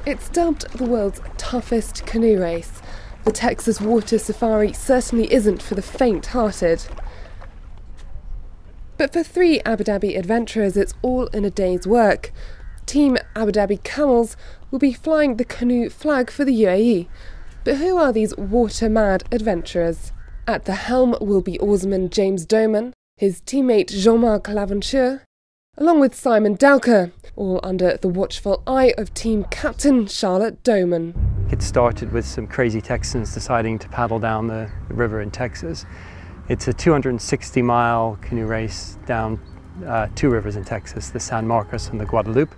It's dubbed the world's toughest canoe race. The Texas Water Safari certainly isn't for the faint-hearted. But for 3 Abu Dhabi adventurers, it's all in a day's work. Team Abu Dhabi Camels will be flying the canoe flag for the UAE. But who are these water-mad adventurers? At the helm will be oarsman James Doman, his teammate Jean-Marc Laventure, along with Simon Delker, all under the watchful eye of team captain Charlotte Doman. It started with some crazy Texans deciding to paddle down the river in Texas. It's a 260-mile canoe race down 2 rivers in Texas, the San Marcos and the Guadalupe.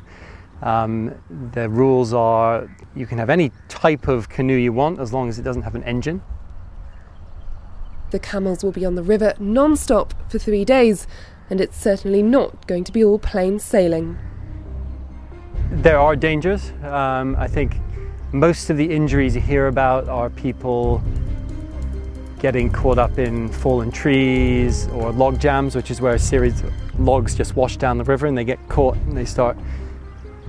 The rules are you can have any type of canoe you want as long as it doesn't have an engine. The Camels will be on the river non-stop for 3 days, and it's certainly not going to be all plain sailing. There are dangers. I think most of the injuries you hear about are people getting caught up in fallen trees or log jams, which is where a series of logs just wash down the river and they get caught and they start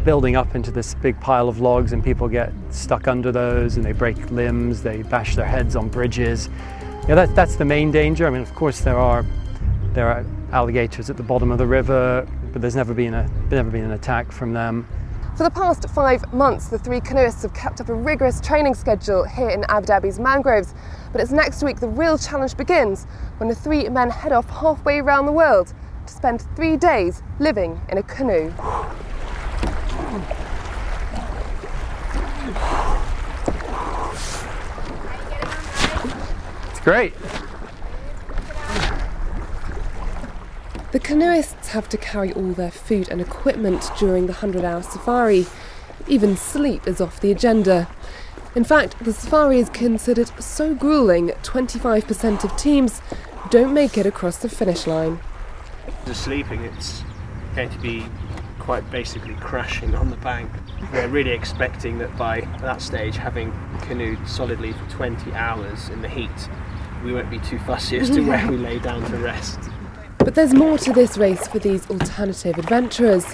building up into this big pile of logs, and people get stuck under those and they break limbs, they bash their heads on bridges. Yeah, that's the main danger. I mean, of course there are alligators at the bottom of the river, but there's never been an attack from them. For the past 5 months, the 3 canoeists have kept up a rigorous training schedule here in Abu Dhabi's mangroves. But it's next week the real challenge begins, when the 3 men head off halfway around the world to spend 3 days living in a canoe. It's great. The canoeists have to carry all their food and equipment during the 100-hour safari. Even sleep is off the agenda. In fact, the safari is considered so grueling, 25% of teams don't make it across the finish line. The sleeping, it's going to be quite basically crashing on the bank. We're really expecting that by that stage, having canoed solidly for 20 hours in the heat, we won't be too fussy as to where we lay down to rest. But there's more to this race for these alternative adventurers.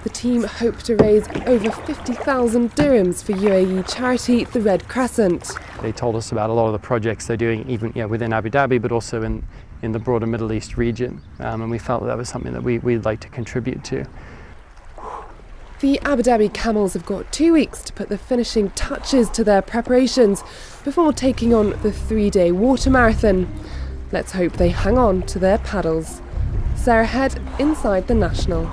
The team hope to raise over 50,000 dirhams for UAE charity, the Red Crescent. They told us about a lot of the projects they're doing, even within Abu Dhabi, but also in the broader Middle East region. And we felt that was something that we'd like to contribute to. The Abu Dhabi Camels have got 2 weeks to put the finishing touches to their preparations before taking on the 3-day water marathon. Let's hope they hang on to their paddles. Sarah Head, inside the National.